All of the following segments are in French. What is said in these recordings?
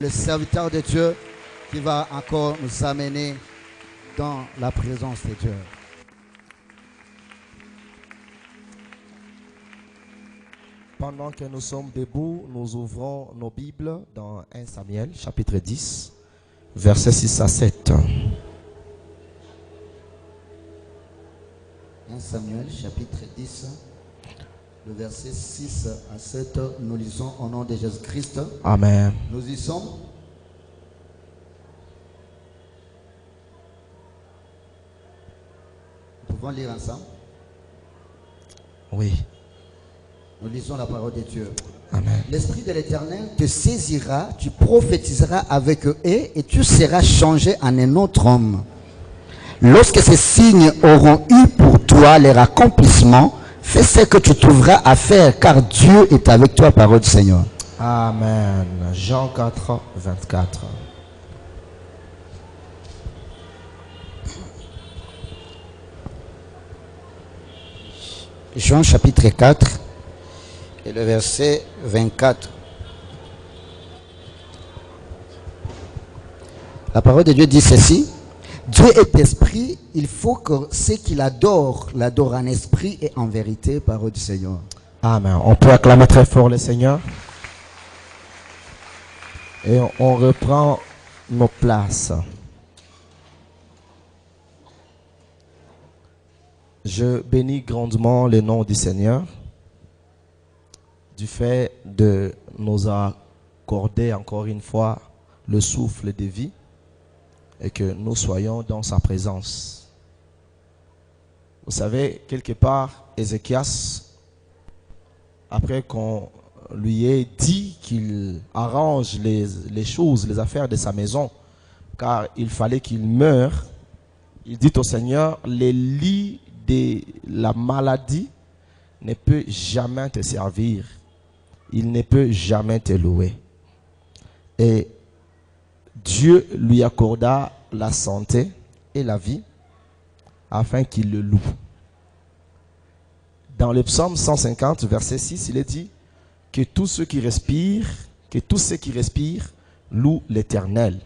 Le serviteur de Dieu qui va encore nous amener dans la présence de Dieu. Pendant que nous sommes debout, nous ouvrons nos Bibles dans 1 Samuel, chapitre 10, versets 6 à 7. 1 Samuel, chapitre 10, le verset 6 à 7, nous lisons au nom de Jésus-Christ. Amen. Nous y sommes. Nous pouvons lire ensemble. Oui. Nous lisons la parole de Dieu. Amen. L'Esprit de l'Éternel te saisira, tu prophétiseras avec eux et tu seras changé en un autre homme. Lorsque ces signes auront eu pour toi leur accomplissement, fais ce que tu trouveras à faire, car Dieu est avec toi, parole du Seigneur. Amen. Jean 4, 24. Jean chapitre 4 et le verset 24. La parole de Dieu dit ceci. Dieu est esprit, il faut que ceux qui l'adorent en esprit et en vérité, parole du Seigneur. Amen. On peut acclamer très fort le Seigneur. Et on reprend nos places. Je bénis grandement le nom du Seigneur du fait de nous accorder encore une fois le souffle de vie et que nous soyons dans sa présence. Vous savez, quelque part, Ézéchias, après qu'on lui ait dit qu'il arrange les choses, les affaires de sa maison, car il fallait qu'il meure, il dit au Seigneur, les lits de la maladie ne peut jamais te servir. Il ne peut jamais te louer. Et Dieu lui accorda la santé et la vie afin qu'il le loue. Dans le psaume 150, verset 6, il est dit que tous ceux qui respirent louent l'Éternel.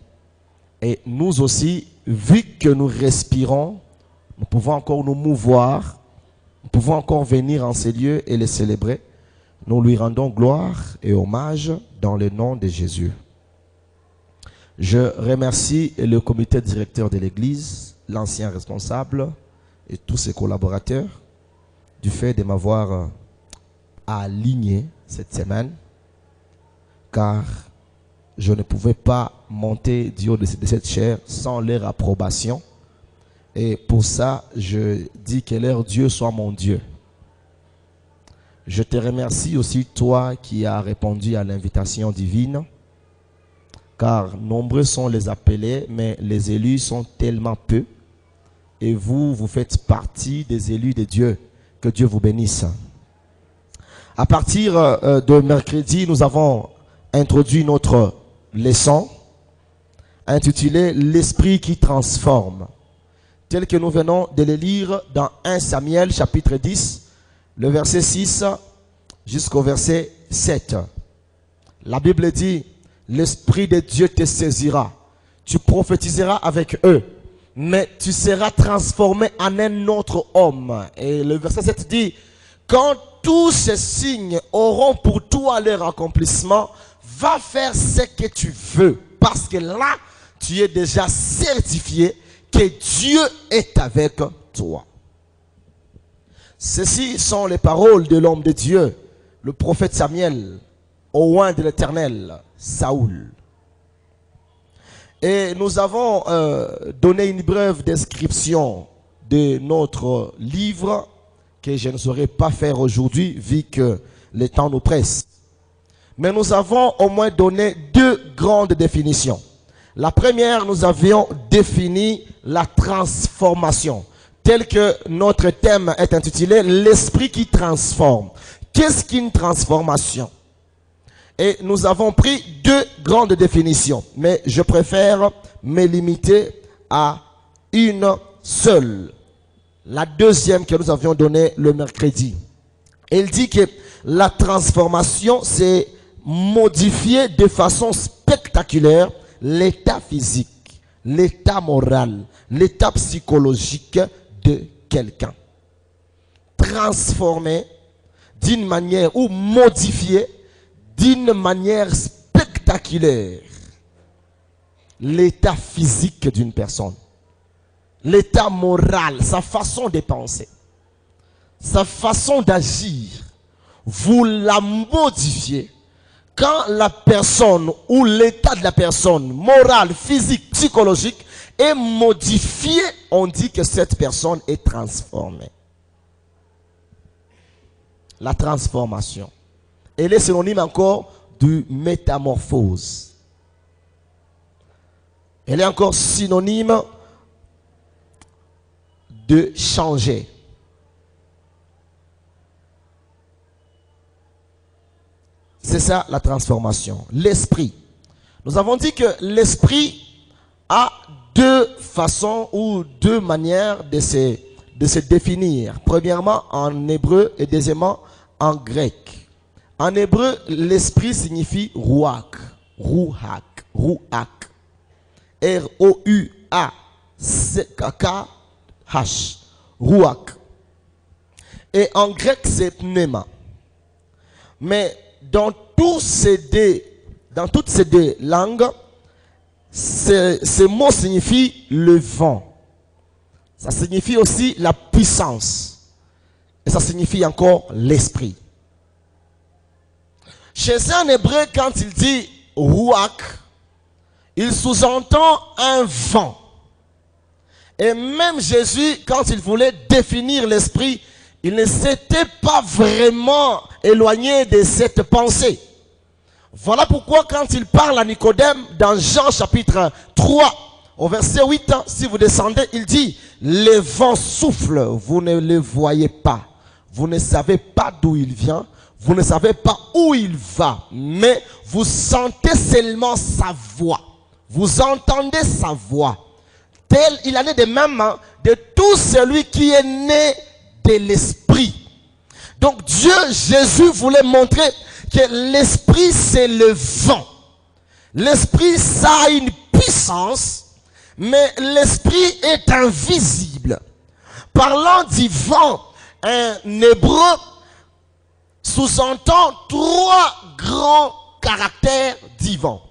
Et nous aussi, vu que nous respirons, nous pouvons encore nous mouvoir, nous pouvons encore venir en ces lieux et les célébrer. Nous lui rendons gloire et hommage dans le nom de Jésus. Je remercie le comité directeur de l'église, l'ancien responsable et tous ses collaborateurs du fait de m'avoir aligné cette semaine, car je ne pouvais pas monter du haut de cette chaire sans leur approbation. Et pour ça, je dis que leur Dieu soit mon Dieu. Je te remercie aussi, toi qui as répondu à l'invitation divine, car nombreux sont les appelés, mais les élus sont tellement peu. Et vous, vous faites partie des élus de Dieu. Que Dieu vous bénisse. À partir de mercredi, nous avons introduit notre leçon intitulée « L'esprit qui transforme », tel que nous venons de le lire dans 1 Samuel chapitre 10, le verset 6 jusqu'au verset 7. La Bible dit « L'Esprit de Dieu te saisira, tu prophétiseras avec eux, mais tu seras transformé en un autre homme. » Et le verset 7 dit « Quand tous ces signes auront pour toi leur accomplissement, va faire ce que tu veux, parce que là, tu es déjà certifié que Dieu est avec toi. » Ceci sont les paroles de l'homme de Dieu, le prophète Samuel, au oint de l'Éternel, Saoul. Et nous avons donné une brève description de notre livre que je ne saurais pas faire aujourd'hui vu que le temps nous presse. Mais nous avons au moins donné deux grandes définitions. La première, nous avions défini la transformation, tel que notre thème est intitulé « L'esprit qui transforme ». Qu'est-ce qu'une transformation? Et nous avons pris deux grandes définitions, mais je préfère me limiter à une seule. La deuxième que nous avions donnée le mercredi. Il dit que la transformation, c'est modifier de façon spectaculaire spectaculaire l'état physique, l'état moral, l'état psychologique de quelqu'un. Transformé d'une manière ou modifié d'une manière spectaculaire l'état physique d'une personne, l'état moral, sa façon de penser, sa façon d'agir. Vous la modifiez quand la personne ou l'état de la personne, morale, physique, psychologique, est modifié. On dit que cette personne est transformée. La transformation. Elle est synonyme encore de métamorphose. Elle est encore synonyme de changer. C'est ça la transformation. L'esprit. Nous avons dit que l'esprit a deux façons ou deux manières de se définir. Premièrement en hébreu et deuxièmement en grec. En hébreu, l'esprit signifie ruach. Ruach. Ruach. R-O-U-A-C-K-H. Ruach. Et en grec, c'est pneuma. Mais dans toutes ces deux langues, ce mot signifie le vent. Ça signifie aussi la puissance. Et ça signifie encore l'esprit. Chez un hébreu, quand il dit ruach, il sous-entend un vent. Et même Jésus, quand il voulait définir l'esprit, il ne s'était pas vraiment éloigné de cette pensée. Voilà pourquoi quand il parle à Nicodème, dans Jean chapitre 3, au verset 8, si vous descendez, il dit, le vent souffle, vous ne le voyez pas. Vous ne savez pas d'où il vient, vous ne savez pas où il va, mais vous sentez seulement sa voix. Vous entendez sa voix. Tel il en est de même de tout celui qui est né de l'esprit. Donc Dieu, Jésus voulait montrer que l'esprit c'est le vent. L'esprit ça a une puissance, mais l'esprit est invisible. Parlant du vent, un hébreu sous-entend trois grands caractères du vent.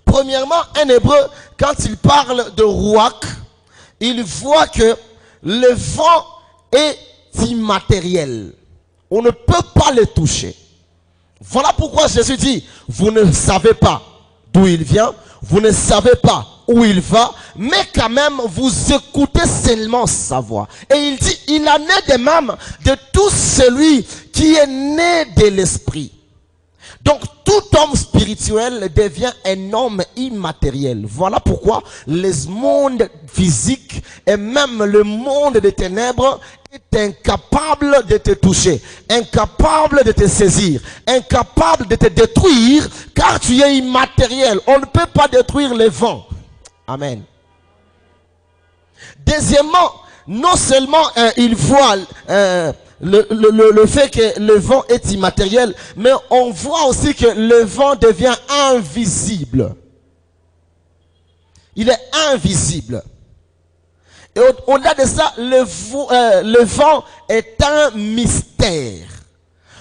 Premièrement, un hébreu, quand il parle de ruach, il voit que le vent est immatériel. On ne peut pas le toucher. Voilà pourquoi Jésus dit, vous ne savez pas d'où il vient, vous ne savez pas où il va, mais quand même vous écoutez seulement sa voix. Et il dit, il en est de même de tout celui qui est né de l'esprit. Donc tout homme spirituel devient un homme immatériel. Voilà pourquoi le monde physique et même le monde des ténèbres est incapable de te toucher, incapable de te saisir, incapable de te détruire, car tu es immatériel. On ne peut pas détruire les vents. Amen. Deuxièmement, non seulement il voit le fait que le vent est immatériel, mais on voit aussi que le vent devient invisible. Il est invisible. Et au-delà de ça, le vent est un mystère.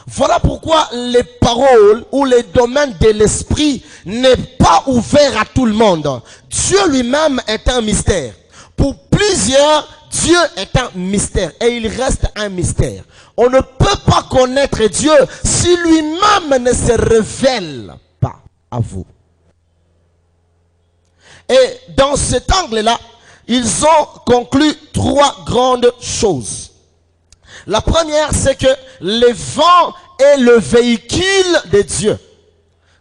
Voilà pourquoi les paroles ou les domaines de l'esprit n'est pas ouvert à tout le monde. Dieu lui-même est un mystère. Pour plusieurs, Dieu est un mystère et il reste un mystère. On ne peut pas connaître Dieu si lui-même ne se révèle pas à vous. Et dans cet angle-là, ils ont conclu trois grandes choses. La première, c'est que le vent est le véhicule de Dieu.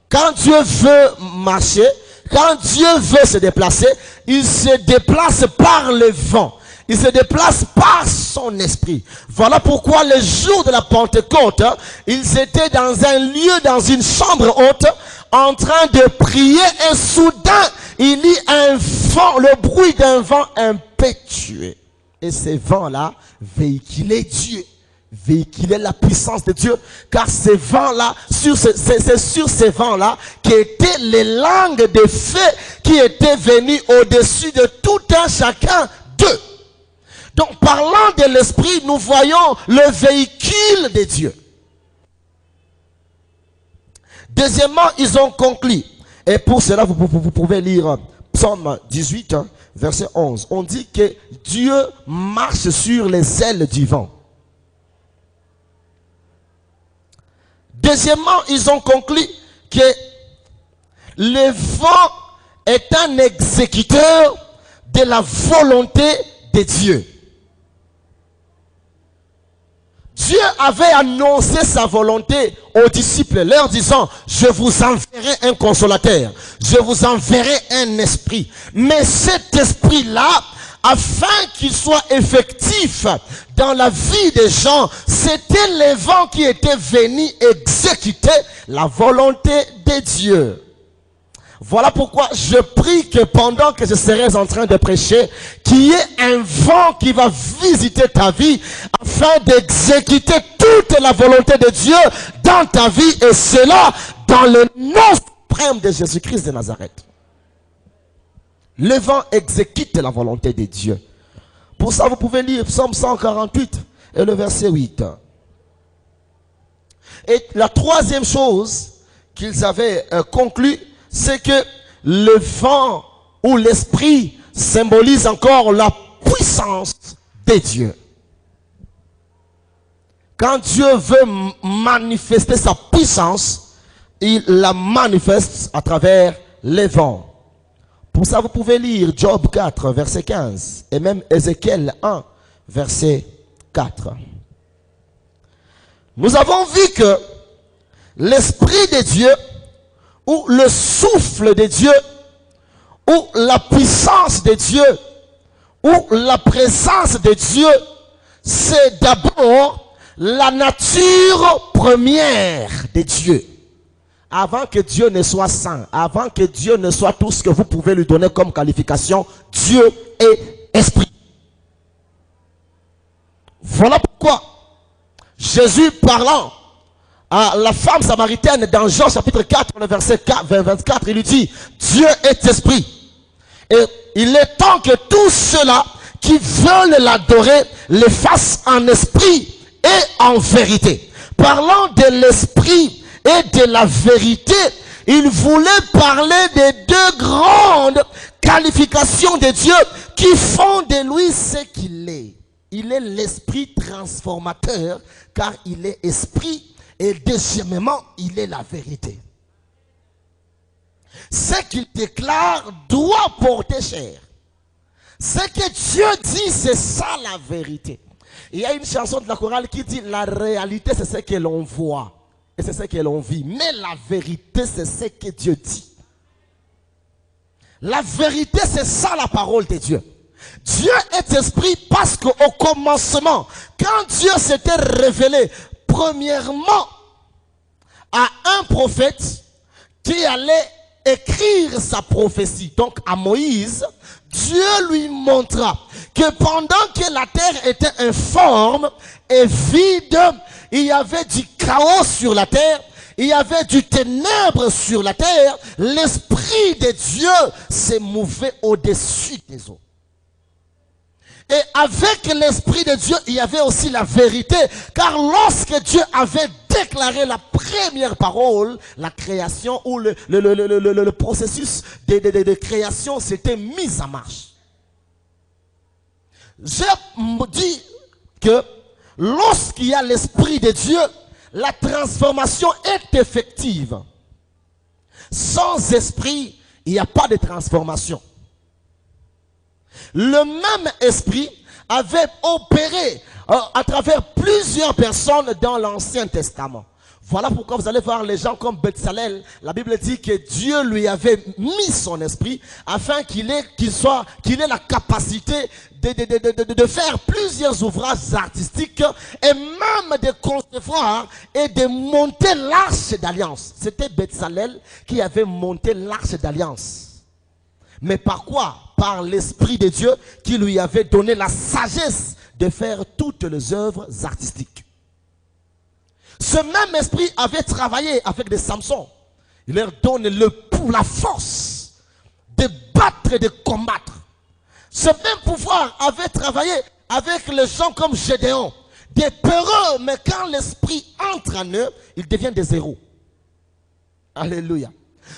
Quand Dieu veut marcher, quand Dieu veut se déplacer, il se déplace par le vent. Il se déplace par son esprit. Voilà pourquoi le jour de la Pentecôte, ils étaient dans un lieu, dans une chambre haute, en train de prier, et soudain, il y a un vent, le bruit d'un vent impétueux. Et ce vent-là véhiculait Dieu. véhiculer la puissance de Dieu, car ces vents-là, c'est sur ces vents-là qui étaient les langues de feu qui étaient venues au-dessus de tout un chacun d'eux. Donc, parlant de l'esprit, nous voyons le véhicule de Dieu. Deuxièmement, ils ont conclu. Et pour cela, vous pouvez lire Psaume 18, verset 11. On dit que Dieu marche sur les ailes du vent. Deuxièmement, ils ont conclu que le vent est un exécuteur de la volonté de Dieu. Dieu avait annoncé sa volonté aux disciples, leur disant, je vous enverrai un consolateur, je vous enverrai un esprit. Mais cet esprit-là, afin qu'il soit effectif dans la vie des gens, c'était le vent qui était venu exécuter la volonté de Dieu. Voilà pourquoi je prie que pendant que je serai en train de prêcher, qu'il y ait un vent qui va visiter ta vie afin d'exécuter toute la volonté de Dieu dans ta vie, et cela dans le nom suprême de Jésus-Christ de Nazareth. Le vent exécute la volonté de Dieu. Pour ça, vous pouvez lire Psaume 148 et le verset 8. Et la troisième chose qu'ils avaient conclu, c'est que le vent ou l'esprit symbolise encore la puissance de Dieu. Quand Dieu veut manifester sa puissance, il la manifeste à travers les vents. Pour ça, vous pouvez lire Job 4, verset 15, et même Ézéchiel 1, verset 4. Nous avons vu que l'Esprit de Dieu, ou le souffle de Dieu, ou la puissance de Dieu, ou la présence de Dieu, c'est d'abord la nature première de Dieu. Avant que Dieu ne soit saint, avant que Dieu ne soit tout ce que vous pouvez lui donner comme qualification, Dieu est esprit. Voilà pourquoi Jésus, parlant à la femme samaritaine dans Jean chapitre 4, le verset 24, il lui dit, Dieu est esprit. Et il est temps que tous ceux-là qui veulent l'adorer le fassent en esprit et en vérité. Parlant de l'esprit et de la vérité, il voulait parler des deux grandes qualifications de Dieu qui font de lui ce qu'il est. Il est l'esprit transformateur car il est esprit, et deuxièmement, il est la vérité. Ce qu'il déclare doit porter chair. Ce que Dieu dit, c'est ça la vérité. Il y a une chanson de la chorale qui dit, la réalité c'est ce que l'on voit. Et c'est ce que l'on vit. Mais la vérité, c'est ce que Dieu dit. La vérité, c'est ça la parole de Dieu. Dieu est esprit parce qu'au commencement, quand Dieu s'était révélé, premièrement, à un prophète qui allait écrire sa prophétie, donc à Moïse, Dieu lui montra que pendant que la terre était informe et vide, il y avait du chaos sur la terre, il y avait du ténèbre sur la terre, l'esprit de Dieu s'est mouvé au-dessus des eaux. Et avec l'esprit de Dieu, il y avait aussi la vérité, car lorsque Dieu avait déclaré la première parole, la création ou le processus de création s'était mis en marche. Je me dis que lorsqu'il y a l'esprit de Dieu, la transformation est effective. Sans esprit, il n'y a pas de transformation. Le même esprit avait opéré à travers plusieurs personnes dans l'Ancien Testament. Voilà pourquoi vous allez voir les gens comme Bezalel. La Bible dit que Dieu lui avait mis son esprit afin qu'il ait la capacité de faire plusieurs ouvrages artistiques et même de concevoir et de monter l'arche d'alliance. C'était Bezalel qui avait monté l'arche d'alliance. Mais par quoi? Par l'Esprit de Dieu qui lui avait donné la sagesse de faire toutes les œuvres artistiques. Ce même esprit avait travaillé avec des Samsons. Il leur donne la force de battre et de combattre. Ce même pouvoir avait travaillé avec les gens comme Gédéon. Des peureux, mais quand l'esprit entre en eux, ils deviennent des héros. Alléluia.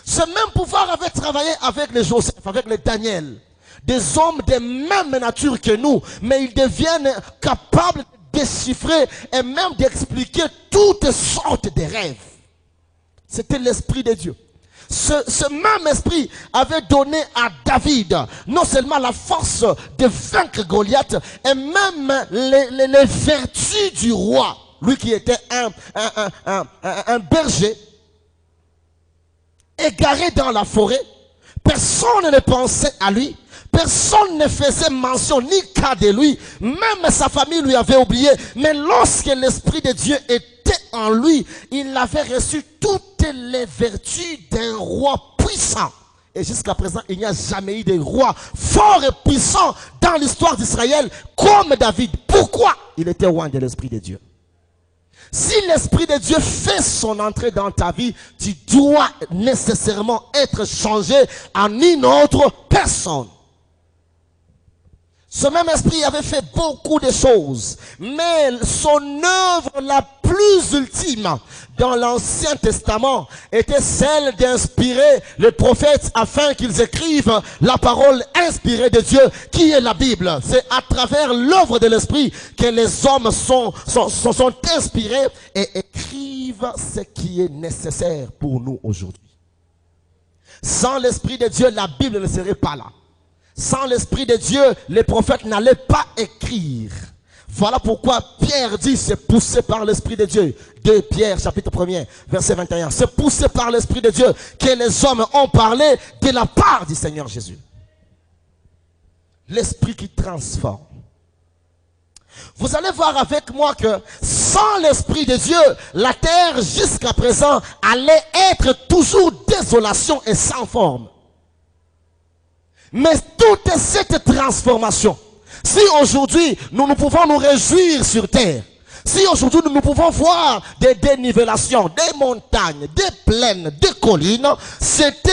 Ce même pouvoir avait travaillé avec les Joseph, avec les Daniel. Des hommes de même nature que nous, mais ils deviennent capables de déchiffrer et même d'expliquer toutes sortes de rêves. C'était l'esprit de Dieu. Ce même esprit avait donné à David non seulement la force de vaincre Goliath, et même les vertus du roi. Lui qui était un berger, égaré dans la forêt. Personne ne pensait à lui. Personne ne faisait mention ni cas de lui. Même sa famille lui avait oublié. Mais lorsque l'Esprit de Dieu était en lui, il avait reçu toutes les vertus d'un roi puissant. Et jusqu'à présent, il n'y a jamais eu de roi fort et puissant dans l'histoire d'Israël comme David. Pourquoi? Il était loin de l'Esprit de Dieu. Si l'Esprit de Dieu fait son entrée dans ta vie, tu dois nécessairement être changé en une autre personne. Ce même esprit avait fait beaucoup de choses, mais son œuvre la plus ultime dans l'Ancien Testament était celle d'inspirer les prophètes afin qu'ils écrivent la parole inspirée de Dieu qui est la Bible. C'est à travers l'œuvre de l'esprit que les hommes sont inspirés et écrivent ce qui est nécessaire pour nous aujourd'hui. Sans l'esprit de Dieu, la Bible ne serait pas là. Sans l'Esprit de Dieu, les prophètes n'allaient pas écrire. Voilà pourquoi Pierre dit, c'est poussé par l'Esprit de Dieu. 2 Pierre, chapitre 1er, verset 21. C'est poussé par l'Esprit de Dieu que les hommes ont parlé de la part du Seigneur Jésus. L'Esprit qui transforme. Vous allez voir avec moi que sans l'Esprit de Dieu, la terre jusqu'à présent allait être toujours désolation et sans forme. Mais toute cette transformation, si aujourd'hui nous pouvons nous réjouir sur terre, si aujourd'hui nous pouvons voir des dénivellations, des montagnes, des plaines, des collines, c'était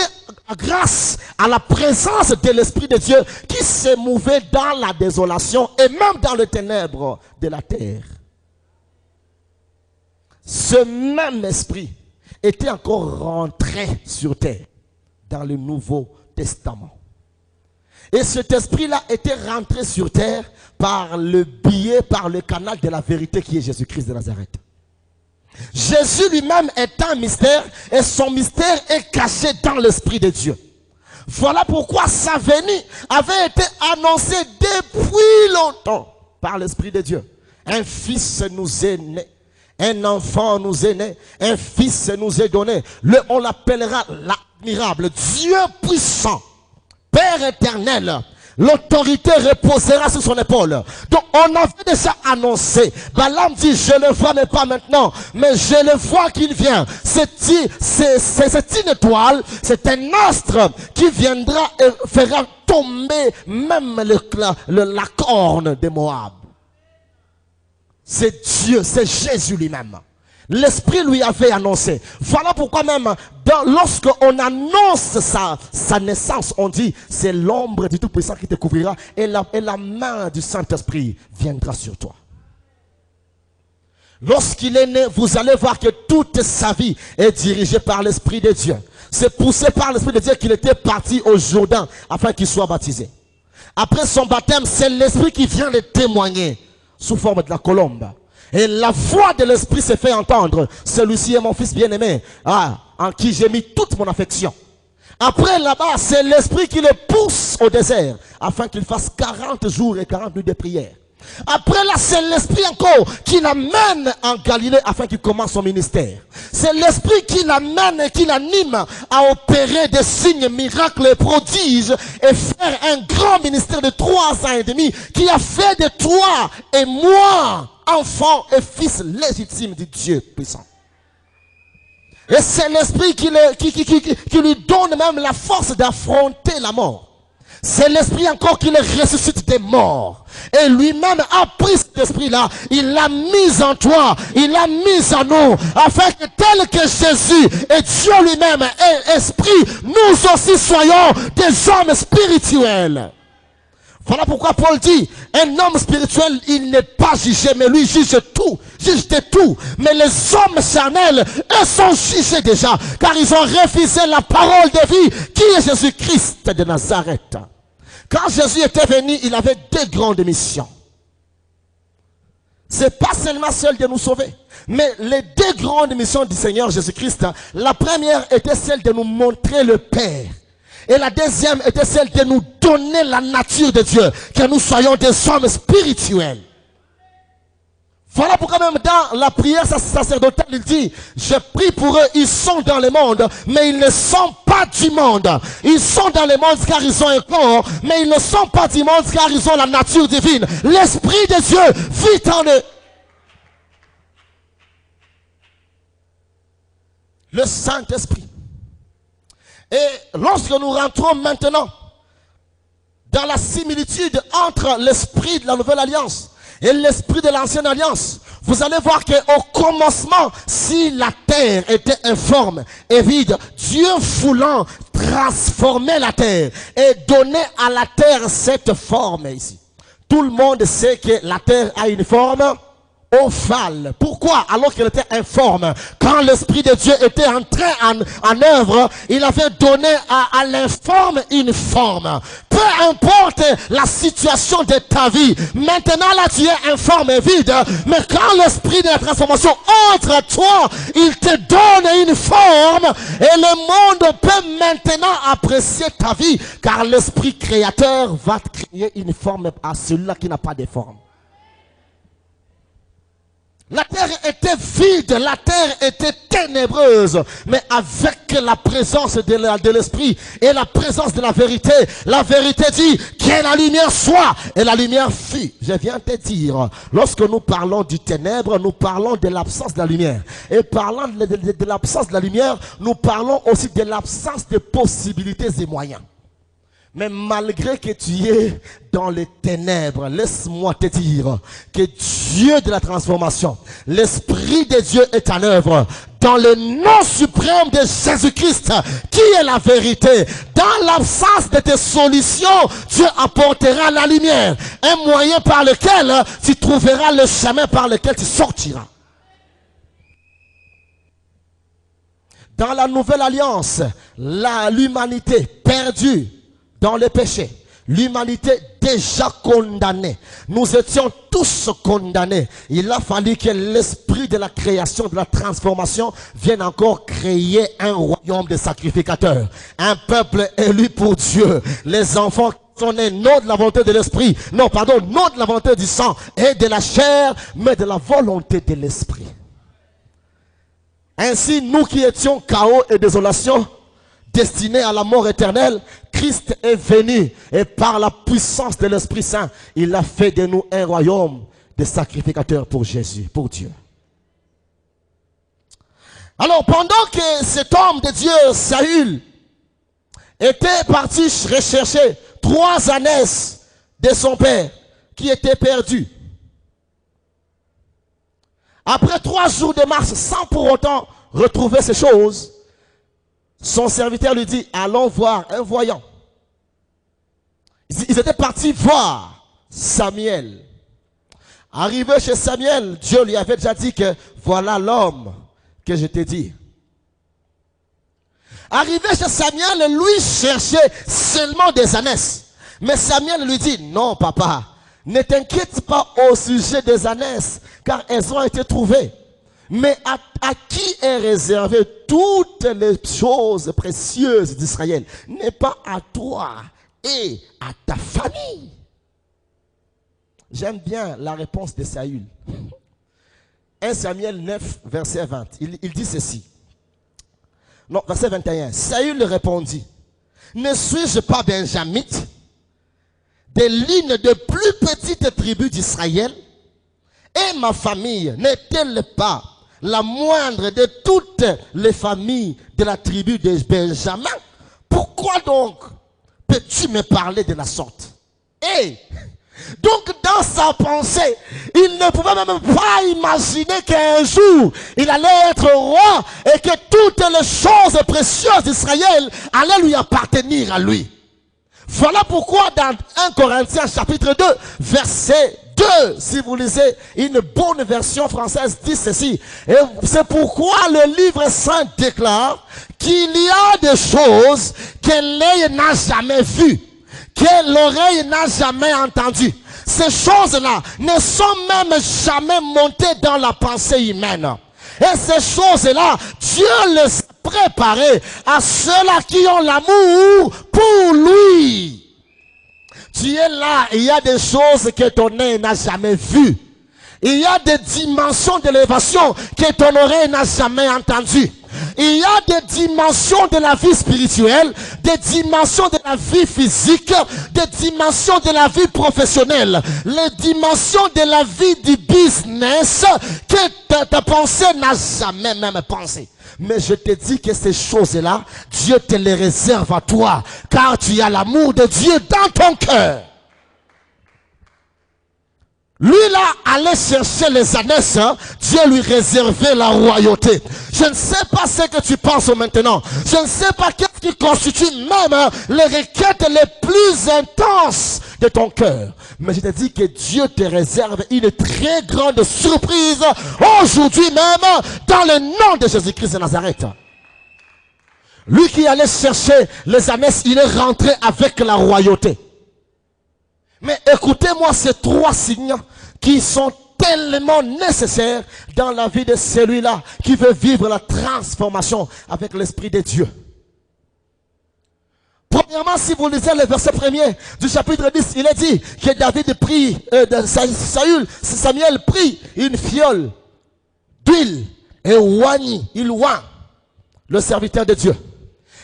grâce à la présence de l'Esprit de Dieu qui s'est mouvé dans la désolation et même dans les ténèbres de la terre. Ce même esprit était encore rentré sur terre dans le Nouveau Testament. Et cet esprit-là était rentré sur terre par le biais, par le canal de la vérité qui est Jésus-Christ de Nazareth. Jésus lui-même est un mystère et son mystère est caché dans l'Esprit de Dieu. Voilà pourquoi sa venue avait été annoncée depuis longtemps par l'Esprit de Dieu. Un fils nous est né, un enfant nous est né, un fils nous est donné. On l'appellera l'admirable, Dieu puissant. Père éternel, l'autorité reposera sur son épaule. Donc on avait déjà annoncé. Balaam dit, je le vois mais pas maintenant, mais je le vois qu'il vient. C'est une étoile, c'est un astre qui viendra et fera tomber même la corne de Moab. C'est Dieu, c'est Jésus lui-même. L'Esprit lui avait annoncé. Voilà pourquoi même, lorsqu'on annonce sa naissance, on dit, c'est l'ombre du Tout-Puissant qui te couvrira et la main du Saint-Esprit viendra sur toi. Lorsqu'il est né, vous allez voir que toute sa vie est dirigée par l'Esprit de Dieu. C'est poussé par l'Esprit de Dieu qu'il était parti au Jourdain afin qu'il soit baptisé. Après son baptême, c'est l'Esprit qui vient le témoigner sous forme de la colombe. Et la voix de l'Esprit s'est fait entendre. Celui-ci est mon fils bien-aimé, en qui j'ai mis toute mon affection. Après là-bas, c'est l'Esprit qui le pousse au désert, afin qu'il fasse 40 jours et 40 nuits de prière. Après là, c'est l'Esprit encore qui l'amène en Galilée afin qu'il commence son ministère. C'est l'Esprit qui l'amène et qui l'anime à opérer des signes, miracles et prodiges et faire un grand ministère de 3 ans et demi qui a fait de toi et moi enfant et fils légitime du Dieu puissant. Et c'est l'Esprit qui lui donne même la force d'affronter la mort. C'est l'esprit encore qui le ressuscite des morts. Et lui-même a pris cet esprit-là, il l'a mis en toi, il l'a mis en nous, afin que tel que Jésus et Dieu lui-même est esprit, nous aussi soyons des hommes spirituels. Voilà pourquoi Paul dit, un homme spirituel, il n'est pas jugé, mais lui juge tout, juge de tout. Mais les hommes charnels, eux sont jugés déjà, car ils ont refusé la parole de vie, qui est Jésus-Christ de Nazareth. Quand Jésus était venu, il avait deux grandes missions. C'est pas seulement celle de nous sauver, mais les deux grandes missions du Seigneur Jésus-Christ, la première était celle de nous montrer le Père. Et la deuxième était celle de nous donner la nature de Dieu, que nous soyons des hommes spirituels. Voilà pourquoi même dans la prière sacerdotale, il dit, je prie pour eux, ils sont dans le monde, mais ils ne sont pas du monde. Ils sont dans le monde car ils ont un corps, mais ils ne sont pas du monde car ils ont la nature divine. L'Esprit de Dieu vit en eux. Le Saint-Esprit. Et lorsque nous rentrons maintenant dans la similitude entre l'esprit de la nouvelle alliance et l'esprit de l'ancienne alliance, vous allez voir qu'au commencement, si la terre était informe et vide, Dieu voulant transformer la terre et donner à la terre cette forme ici. Tout le monde sait que la terre a une forme ovale. Pourquoi? Alors qu'elle était informe. Quand l'Esprit de Dieu était entré en œuvre, il avait donné à l'informe une forme. Peu importe la situation de ta vie, maintenant là tu es informe et vide, mais quand l'Esprit de la transformation entre à toi, il te donne une forme et le monde peut maintenant apprécier ta vie, car l'Esprit créateur va créer une forme à celui-là qui n'a pas de forme. La terre était vide, la terre était ténébreuse, mais avec la présence de l'Esprit et la présence de la vérité dit que la lumière soit, et la lumière fut. Je viens te dire, lorsque nous parlons du ténèbre, nous parlons de l'absence de la lumière. Et parlant de l'absence de la lumière, nous parlons aussi de l'absence de possibilités et moyens. Mais malgré que tu es dans les ténèbres, laisse-moi te dire que Dieu de la transformation, l'Esprit de Dieu est en œuvre dans le nom suprême de Jésus-Christ, qui est la vérité. Dans l'absence de tes solutions, Dieu apportera la lumière, un moyen par lequel tu trouveras le chemin par lequel tu sortiras. Dans la nouvelle alliance, l'humanité perdue dans le péché, l'humanité déjà condamnée. Nous étions tous condamnés. Il a fallu que l'esprit de la création, de la transformation vienne encore créer un royaume de sacrificateurs. Un peuple élu pour Dieu. Les enfants sont nés non de la volonté de l'esprit, non de la volonté du sang et de la chair, mais de la volonté de l'esprit. Ainsi, nous qui étions chaos et désolation, destiné à la mort éternelle, Christ est venu et par la puissance de l'Esprit Saint, il a fait de nous un royaume de sacrificateurs pour Jésus, pour Dieu. Alors pendant que cet homme de Dieu, Saül, était parti rechercher 3 ânesses de son père qui étaient perdus, après 3 jours de marche sans pour autant retrouver ces choses, son serviteur lui dit, allons voir un voyant. Ils étaient partis voir Samuel. Arrivé chez Samuel, Dieu lui avait déjà dit que voilà l'homme que je t'ai dit. Arrivé chez Samuel, lui cherchait seulement des ânesses. Mais Samuel lui dit, non papa, ne t'inquiète pas au sujet des ânesses, car elles ont été trouvées. Mais à qui est réservé toutes les choses précieuses d'Israël? N'est pas à toi et à ta famille. J'aime bien la réponse de Saül. 1 Samuel 9, verset 20. Il dit ceci. Non, verset 21. Saül répondit, ne suis-je pas benjamite, de l'une des plus petites tribus d'Israël? Et ma famille n'est-elle pas la moindre de toutes les familles de la tribu de Benjamin? Pourquoi donc tu me parlais de la sorte? Et donc dans sa pensée, il ne pouvait même pas imaginer qu'un jour, il allait être roi et que toutes les choses précieuses d'Israël allaient lui appartenir à lui. Voilà pourquoi dans 1 Corinthiens chapitre 2, verset 2, si vous lisez une bonne version française, dit ceci. Et c'est pourquoi le livre saint déclare qu'il y a des choses que l'œil n'a jamais vues, que l'oreille n'a jamais entendues. Ces choses-là ne sont même jamais montées dans la pensée humaine. Et ces choses-là, Dieu les a préparées à ceux-là qui ont l'amour pour lui. Tu es là, il y a des choses que ton œil n'a jamais vues. Il y a des dimensions d'élévation que ton oreille n'a jamais entendues. Il y a des dimensions de la vie spirituelle, des dimensions de la vie physique, des dimensions de la vie professionnelle, les dimensions de la vie du business que ta pensée n'a jamais même pensé. Mais je te dis que ces choses-là, Dieu te les réserve à toi, car tu as l'amour de Dieu dans ton cœur. Lui là allait chercher les ânesses, Dieu lui réservait la royauté. Je ne sais pas ce que tu penses maintenant. Je ne sais pas qu'est-ce qui constitue même les requêtes les plus intenses de ton cœur. Mais je te dis que Dieu te réserve une très grande surprise aujourd'hui même dans le nom de Jésus-Christ de Nazareth. Lui qui allait chercher les ânesses, il est rentré avec la royauté. Mais écoutez-moi ces trois signes qui sont tellement nécessaires dans la vie de celui-là qui veut vivre la transformation avec l'Esprit de Dieu. Premièrement, si vous lisez le verset 1er du chapitre 10, il est dit que David prit, Samuel prit une fiole d'huile et il oint le serviteur de Dieu.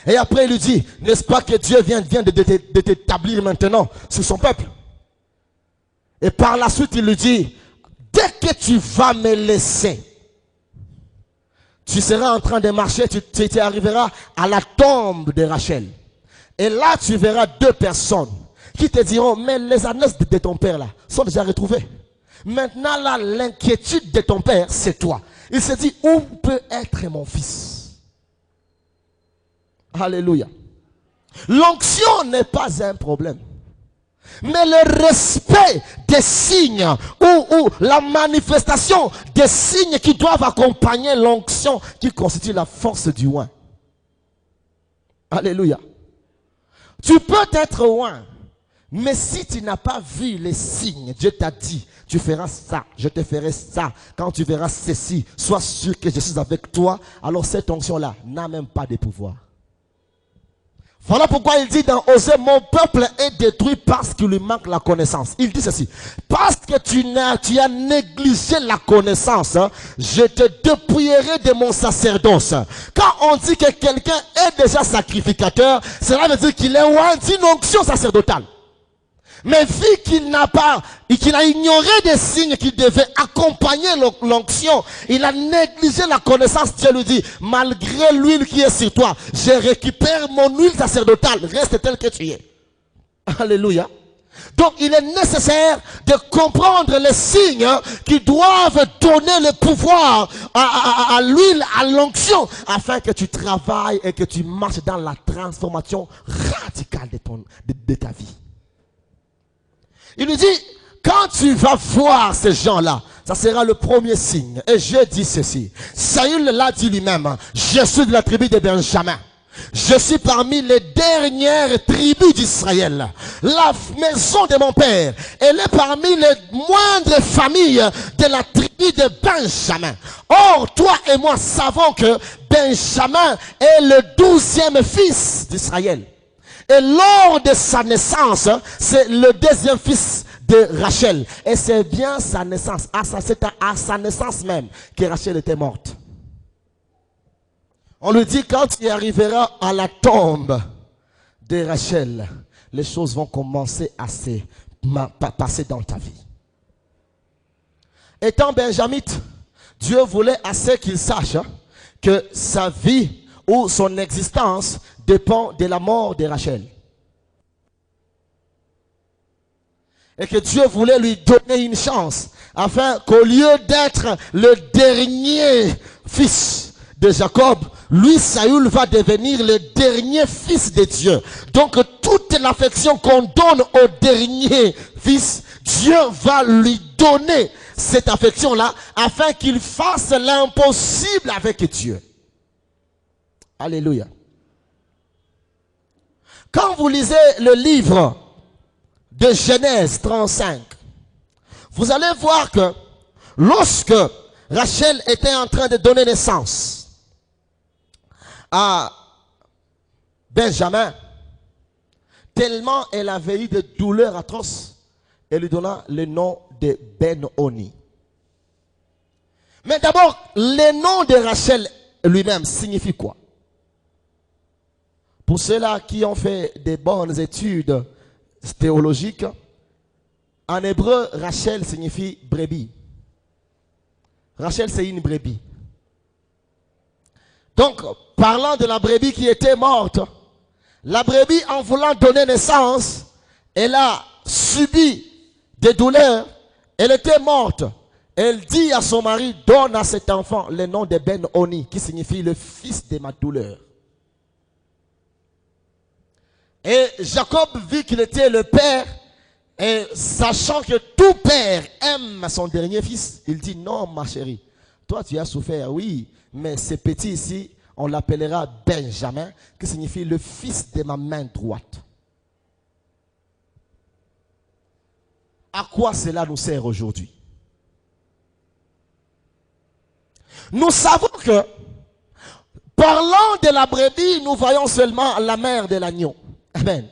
Et après il lui dit, n'est-ce pas que Dieu vient de t'établir maintenant sur son peuple? Et par la suite, il lui dit, dès que tu vas me laisser, tu seras en train de marcher, tu arriveras à la tombe de Rachel. Et là, tu verras deux personnes qui te diront, mais les ânesses de ton père là sont déjà retrouvées. Maintenant là, l'inquiétude de ton père, c'est toi. Il se dit, où peut être mon fils? Alléluia. L'onction n'est pas un problème. Mais le respect des signes ou la manifestation des signes qui doivent accompagner l'onction qui constitue la force du oint. Alléluia. Tu peux être oint, mais si tu n'as pas vu les signes, Dieu t'a dit, tu feras ça, je te ferai ça. Quand tu verras ceci, sois sûr que je suis avec toi. Alors cette onction-là n'a même pas de pouvoir. Voilà pourquoi il dit dans Osée, mon peuple est détruit parce qu'il lui manque la connaissance. Il dit ceci, parce que tu as négligé la connaissance, je te dépouillerai de mon sacerdoce. Quand on dit que quelqu'un est déjà sacrificateur, cela veut dire qu'il est oint d'une onction sacerdotale. Mais vu qu'il n'a pas, et qu'il a ignoré des signes qui devaient accompagner l'onction, il a négligé la connaissance. Dieu lui dit, malgré l'huile qui est sur toi, je récupère mon huile sacerdotale, reste tel que tu es. Alléluia. Donc il est nécessaire de comprendre les signes qui doivent donner le pouvoir à l'huile, à l'onction, afin que tu travailles et que tu marches dans la transformation radicale de ta vie. Il lui dit, quand tu vas voir ces gens-là, ça sera le premier signe. Et je dis ceci, Saül l'a dit lui-même, je suis de la tribu de Benjamin. Je suis parmi les dernières tribus d'Israël. La maison de mon père, elle est parmi les moindres familles de la tribu de Benjamin. Or, toi et moi savons que Benjamin est le 12e fils d'Israël. Et lors de sa naissance, c'est le deuxième fils de Rachel. Et c'est bien sa naissance, c'est à sa naissance même que Rachel était morte. On lui dit, quand tu arriveras à la tombe de Rachel, les choses vont commencer à se passer dans ta vie. Étant benjamite, Dieu voulait assez qu'il sache que sa vie ou son existence dépend de la mort de Rachel. Et que Dieu voulait lui donner une chance. Afin qu'au lieu d'être le dernier fils de Jacob, lui, Saül, va devenir le dernier fils de Dieu. Donc, toute l'affection qu'on donne au dernier fils, Dieu va lui donner cette affection-là, afin qu'il fasse l'impossible avec Dieu. Alléluia. Quand vous lisez le livre de Genèse 35, vous allez voir que lorsque Rachel était en train de donner naissance à Benjamin, tellement elle avait eu de douleurs atroces, elle lui donna le nom de Ben-Oni. Mais d'abord, le nom de Rachel lui-même signifie quoi? Pour ceux-là qui ont fait des bonnes études théologiques, en hébreu, Rachel signifie brebis. Rachel, c'est une brebis. Donc, parlant de la brebis qui était morte, la brebis, en voulant donner naissance, elle a subi des douleurs, elle était morte. Elle dit à son mari, donne à cet enfant le nom de Ben-Oni, qui signifie le fils de ma douleur. Et Jacob vit qu'il était le père, et sachant que tout père aime son dernier fils, il dit, non ma chérie, toi tu as souffert, oui, mais ce petit ici, on l'appellera Benjamin, qui signifie le fils de ma main droite. À quoi cela nous sert aujourd'hui? Nous savons que, parlant de la brebis, nous voyons seulement la mère de l'agneau. Amen.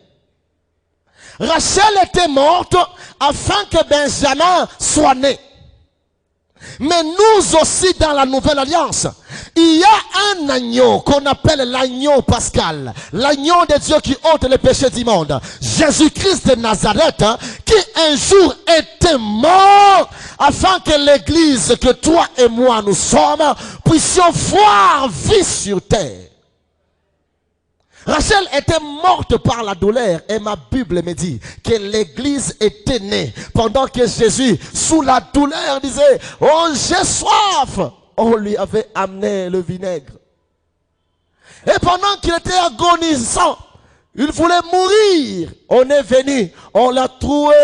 Rachel était morte afin que Benjamin soit né. Mais nous aussi dans la nouvelle alliance, il y a un agneau qu'on appelle l'agneau pascal, l'agneau de Dieu qui ôte les péchés du monde, Jésus-Christ de Nazareth, qui un jour était mort afin que l'église que toi et moi nous sommes puissions voir vie sur terre. Rachel était morte par la douleur et ma Bible me dit que l'église était née pendant que Jésus, sous la douleur, disait « Oh, j'ai soif !» On lui avait amené le vinaigre. Et pendant qu'il était agonisant, il voulait mourir. On est venu, on l'a troué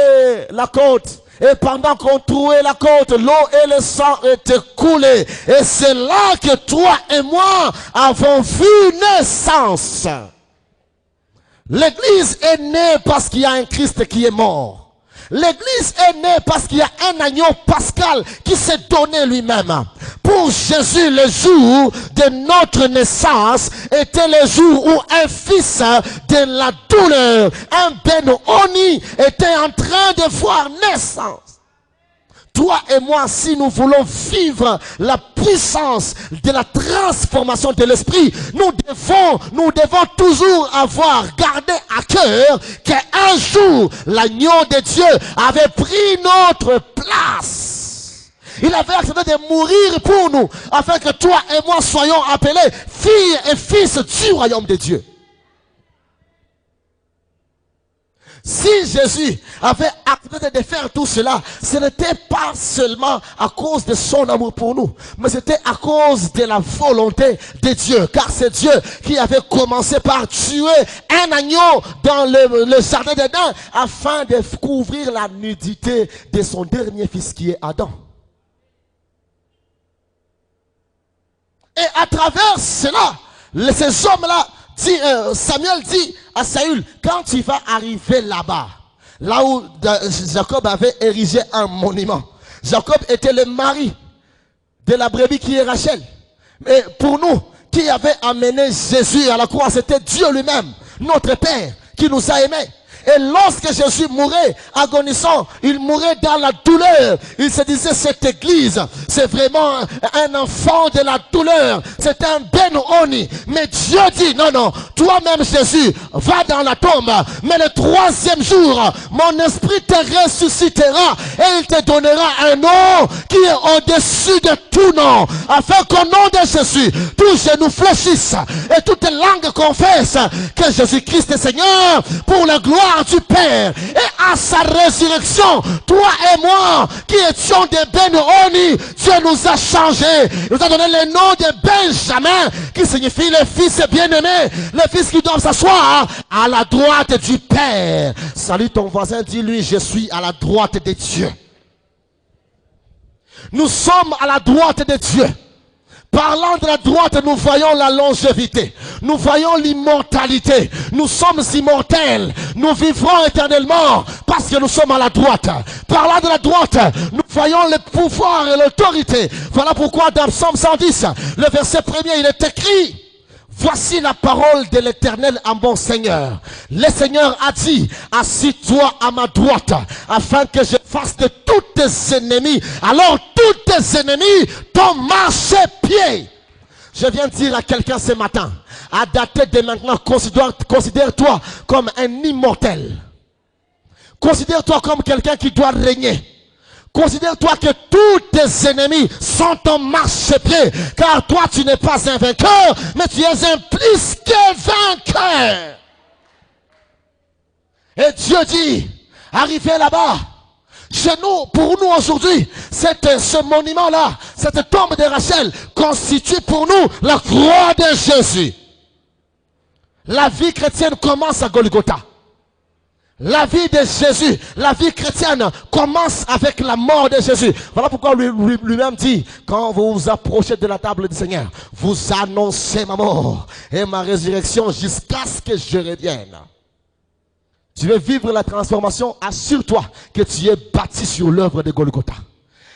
la côte. Et pendant qu'on trouait la côte, l'eau et le sang étaient coulés. Et c'est là que toi et moi avons vu naissance. L'église est née parce qu'il y a un Christ qui est mort. L'église est née parce qu'il y a un agneau pascal qui s'est donné lui-même. Pour Jésus, le jour de notre naissance était le jour où un fils de la douleur, un Ben-Oni, était en train de voir naissance. Toi et moi, si nous voulons vivre la puissance de la transformation de l'esprit, nous devons toujours avoir gardé à cœur qu'un jour, l'agneau de Dieu avait pris notre place. Il avait accepté de mourir pour nous, afin que toi et moi soyons appelés filles et fils du royaume de Dieu. Si Jésus avait accepté de faire tout cela, ce n'était pas seulement à cause de son amour pour nous, mais c'était à cause de la volonté de Dieu. Car c'est Dieu qui avait commencé par tuer un agneau dans le jardin d'Éden afin de couvrir la nudité de son dernier fils qui est Adam. Et à travers cela, ces hommes-là, Samuel dit à Saül, quand tu vas arriver là-bas, là où Jacob avait érigé un monument. Jacob était le mari de la brebis qui est Rachel. Mais pour nous, qui avait amené Jésus à la croix, c'était Dieu lui-même, notre Père, qui nous a aimés. Et lorsque Jésus mourait, agonisant, il mourait dans la douleur. Il se disait, cette église, c'est vraiment un enfant de la douleur. C'est un Ben-Oni. Mais Dieu dit, non, non, toi-même Jésus, va dans la tombe. Mais le troisième jour, mon esprit te ressuscitera et il te donnera un nom qui est au-dessus de tout nom. Afin qu'au nom de Jésus, tous genou fléchissent et toute langue confesse que Jésus-Christ est Seigneur pour la gloire gloire du Père. Et à sa résurrection, toi et moi, qui étions des Benoni, Dieu nous a changés. Il nous a donné le nom de Benjamin, qui signifie le fils bien-aimé, le fils qui doit s'asseoir à la droite du Père. Salut ton voisin, dis-lui, je suis à la droite de Dieu. Nous sommes à la droite de Dieu. Parlant de la droite, nous voyons la longévité. Nous voyons l'immortalité. Nous sommes immortels. Nous vivrons éternellement parce que nous sommes à la droite. Parlant de la droite, nous voyons le pouvoir et l'autorité. Voilà pourquoi dans Psaume 110, le verset premier, il est écrit: voici la parole de l'Éternel en bon Seigneur. Le Seigneur a dit, assis-toi à ma droite, afin que je fasse de tous tes ennemis. Alors tous tes ennemis t'ont marché-pied. Je viens de dire à quelqu'un ce matin, à dater de maintenant, considère-toi comme un immortel. Considère-toi comme quelqu'un qui doit régner. Considère-toi que tous tes ennemis sont en marche-pied, car toi tu n'es pas un vainqueur, mais tu es un plus que vainqueur. Et Dieu dit, arrivé là-bas, chez nous, pour nous aujourd'hui, ce monument-là, cette tombe de Rachel, constitue pour nous la croix de Jésus. La vie chrétienne commence à Golgotha. La vie de Jésus, la vie chrétienne commence avec la mort de Jésus. Voilà pourquoi lui-même dit, quand vous vous approchez de la table du Seigneur, vous annoncez ma mort et ma résurrection jusqu'à ce que je revienne. Tu veux vivre la transformation, assure-toi que tu es bâti sur l'œuvre de Golgotha.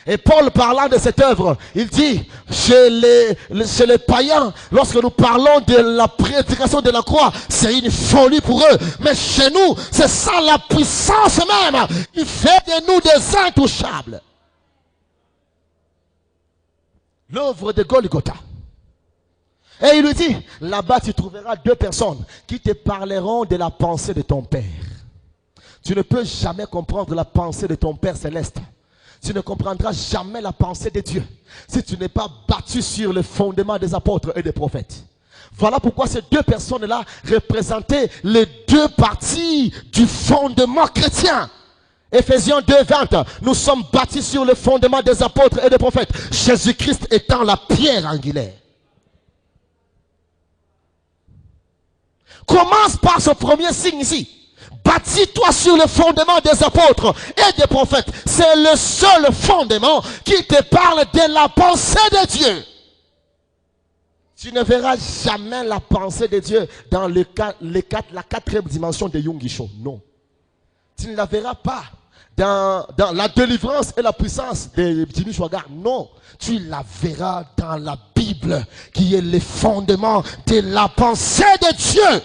Et Paul, parlant de cette œuvre, il dit, chez les païens, lorsque nous parlons de la prédication de la croix, c'est une folie pour eux. Mais chez nous, c'est ça la puissance même. Il fait de nous des intouchables. L'œuvre de Golgotha. Et il lui dit, là-bas tu trouveras deux personnes qui te parleront de la pensée de ton Père. Tu ne peux jamais comprendre la pensée de ton Père céleste. Tu ne comprendras jamais la pensée de Dieu si tu n'es pas battu sur le fondement des apôtres et des prophètes. Voilà pourquoi ces deux personnes-là représentaient les deux parties du fondement chrétien. Éphésiens 2:20, nous sommes bâtis sur le fondement des apôtres et des prophètes, Jésus-Christ étant la pierre angulaire. Commence par ce premier signe ici. Bâtis-toi sur le fondement des apôtres et des prophètes. C'est le seul fondement qui te parle de la pensée de Dieu. Tu ne verras jamais la pensée de Dieu dans la quatrième dimension de Yungisho. Non. Tu ne la verras pas dans la délivrance et la puissance de Jimmy Swaggart. Non. Tu la verras dans la Bible qui est le fondement de la pensée de Dieu.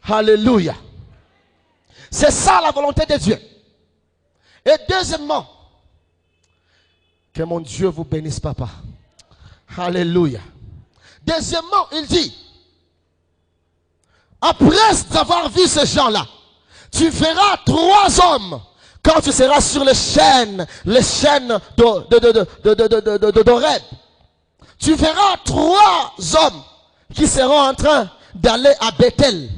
Alléluia. C'est ça la volonté de Dieu. Et deuxièmement, que mon Dieu vous bénisse, papa. Alléluia. Deuxièmement, il dit, après avoir vu ces gens-là, tu verras trois hommes quand tu seras sur les chaînes d'Horeb. Tu verras trois hommes qui seront en train d'aller à Bethel.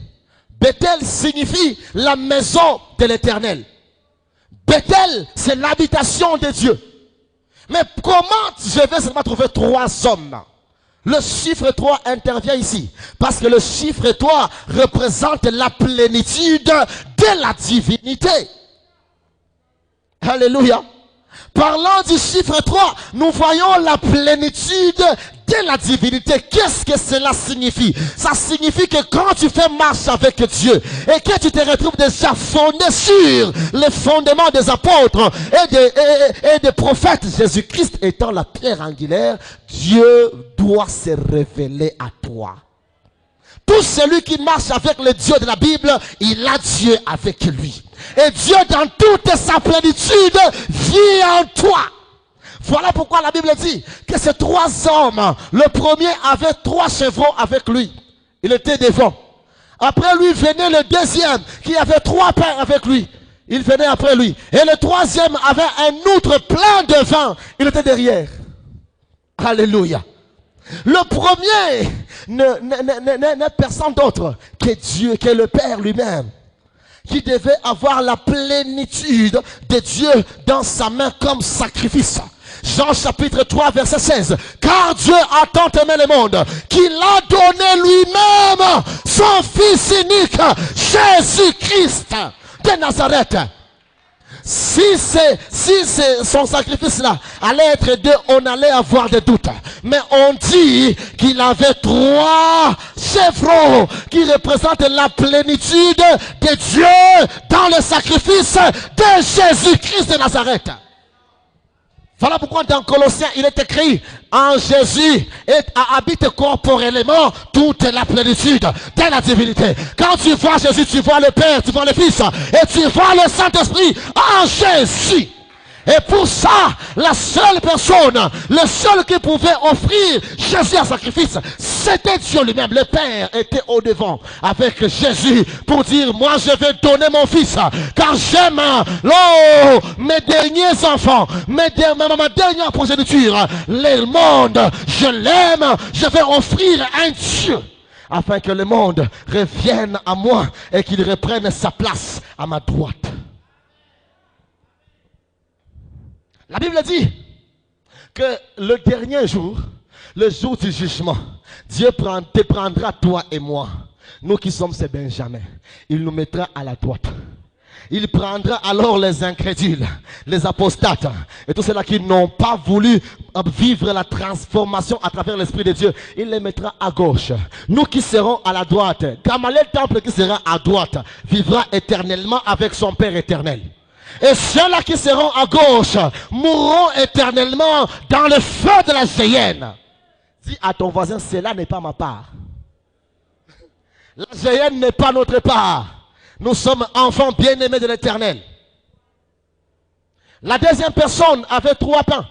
Bethel signifie la maison de l'Éternel. Bethel, c'est l'habitation de Dieu. Mais comment je vais seulement trouver trois hommes? Le chiffre 3 intervient ici. Parce que le chiffre 3 représente la plénitude de la divinité. Alléluia. Parlant du chiffre 3, nous voyons la plénitude de la divinité. Qu'est-ce que cela signifie? Ça signifie que quand tu fais marche avec Dieu et que tu te retrouves déjà fondé sur les fondements des apôtres et des prophètes, Jésus-Christ étant la pierre angulaire, Dieu doit se révéler à toi. Tout celui qui marche avec le Dieu de la Bible, il a Dieu avec lui. Et Dieu dans toute sa plénitude vit en toi. Voilà pourquoi la Bible dit que ces trois hommes, le premier avait 3 chevrons avec lui. Il était devant. Après lui venait le deuxième qui avait 3 pains avec lui. Il venait après lui. Et le troisième avait un outre plein de vin. Il était derrière. Alléluia. Le premier n'est personne d'autre que Dieu, que le Père lui-même, qui devait avoir la plénitude de Dieu dans sa main comme sacrifice. Jean chapitre 3 verset 16. Car Dieu a tant aimé le monde qu'il a donné lui-même son Fils unique, Jésus-Christ de Nazareth. Si c'est son sacrifice-là allait être deux, on allait avoir des doutes. Mais on dit qu'il avait 3 chevreaux qui représentent la plénitude de Dieu dans le sacrifice de Jésus-Christ de Nazareth. Voilà pourquoi dans Colossiens, il est écrit, en Jésus habite corporellement toute la plénitude de la divinité. Quand tu vois Jésus, tu vois le Père, tu vois le Fils, et tu vois le Saint-Esprit en Jésus. Et pour ça, la seule personne, le seul qui pouvait offrir Jésus en sacrifice, c'était Dieu lui-même. Le Père était au devant avec Jésus pour dire, moi je vais donner mon Fils, car j'aime mes derniers enfants, ma dernière progéniture, le monde, je l'aime, je vais offrir un Dieu, afin que le monde revienne à moi et qu'il reprenne sa place à ma droite. La Bible dit que le dernier jour, le jour du jugement, Dieu te prendra toi et moi, nous qui sommes ses Benjamins. Il nous mettra à la droite. Il prendra alors les incrédules, les apostates et tous ceux-là qui n'ont pas voulu vivre la transformation à travers l'Esprit de Dieu. Il les mettra à gauche. Nous qui serons à la droite, Gamaliel Temple qui sera à droite, vivra éternellement avec son Père éternel. Et ceux-là qui seront à gauche mourront éternellement dans le feu de la géhenne. Dis à ton voisin, cela n'est pas ma part. La géhenne n'est pas notre part. Nous sommes enfants bien-aimés de l'Éternel. La deuxième personne avait 3 pains.